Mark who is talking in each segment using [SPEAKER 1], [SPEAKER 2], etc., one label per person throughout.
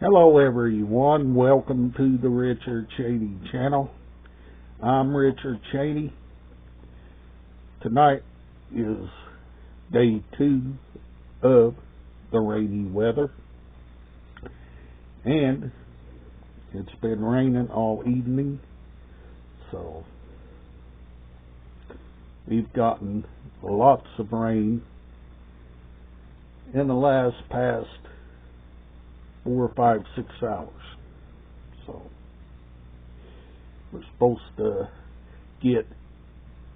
[SPEAKER 1] Hello everyone, welcome to the Richard Cheney channel. I'm Richard Cheney. Tonight is day 2 of the rainy weather, and it's been raining all evening, so we've gotten lots of rain in the past 4, 5, 6 hours. So we're supposed to get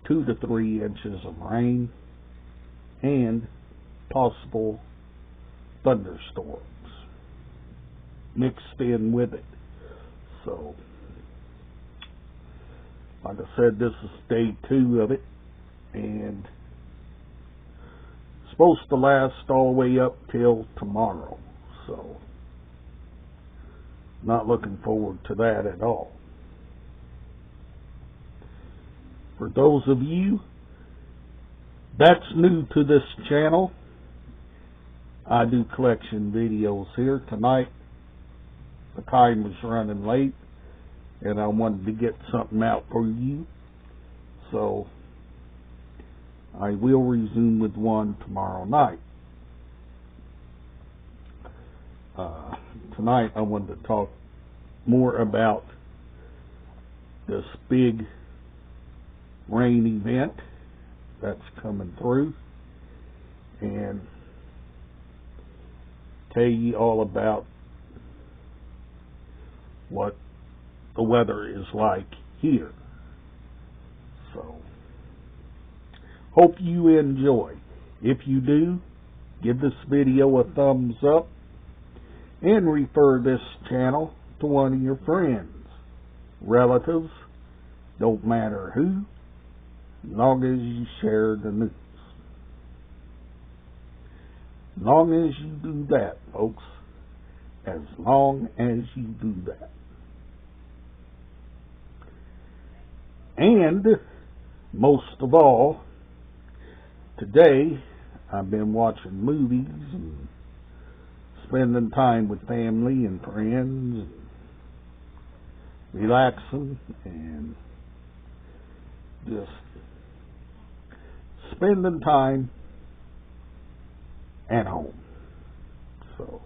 [SPEAKER 1] 2 to 3 inches of rain and possible thunderstorms mixed in with it. So like I said, this is day 2 of it, and it's supposed to last all the way up till tomorrow. So not looking forward to that at all. For those of you that's new to this channel, I do collection videos here. Tonight the time was running late and I wanted to get something out for you, so I will resume with one tomorrow night. Tonight I wanted to talk more about this big rain event that's coming through and tell you all about what the weather is like here. So hope you enjoy. If you do, give this video a thumbs up and refer this channel to one of your friends, relatives, don't matter who, as long as you share the news. As long as you do that, folks. As long as you do that. And most of all, today I've been watching movies and spending time with family and friends and relaxing and just spending time at home. So,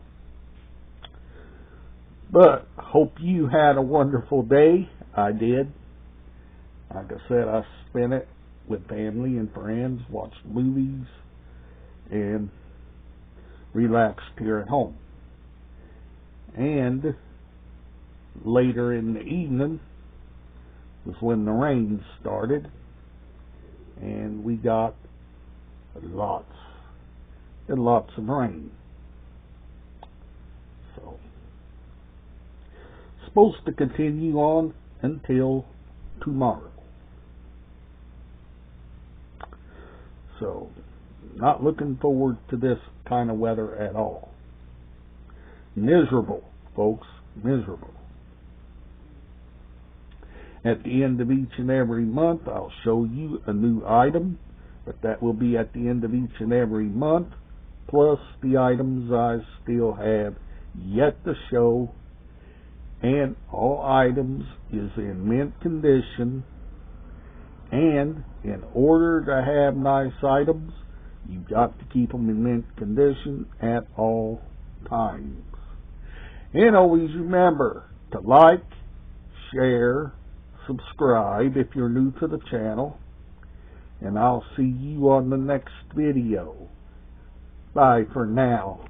[SPEAKER 1] but hope you had a wonderful day. I did. Like I said, I spent it with family and friends, watched movies, and relaxed here at home. And later in the evening was when the rain started, and we got lots and lots of rain. So supposed to continue on until tomorrow. So not looking forward to this kind of weather at all. Miserable, folks, miserable. At the end of each and every month, I'll show you a new item, but that will be at the end of each and every month, plus the items I still have yet to show, and all items is in mint condition. And in order to have nice items, you've got to keep them in mint condition at all times. And always remember to like, share, subscribe if you're new to the channel. And I'll see you on the next video. Bye for now.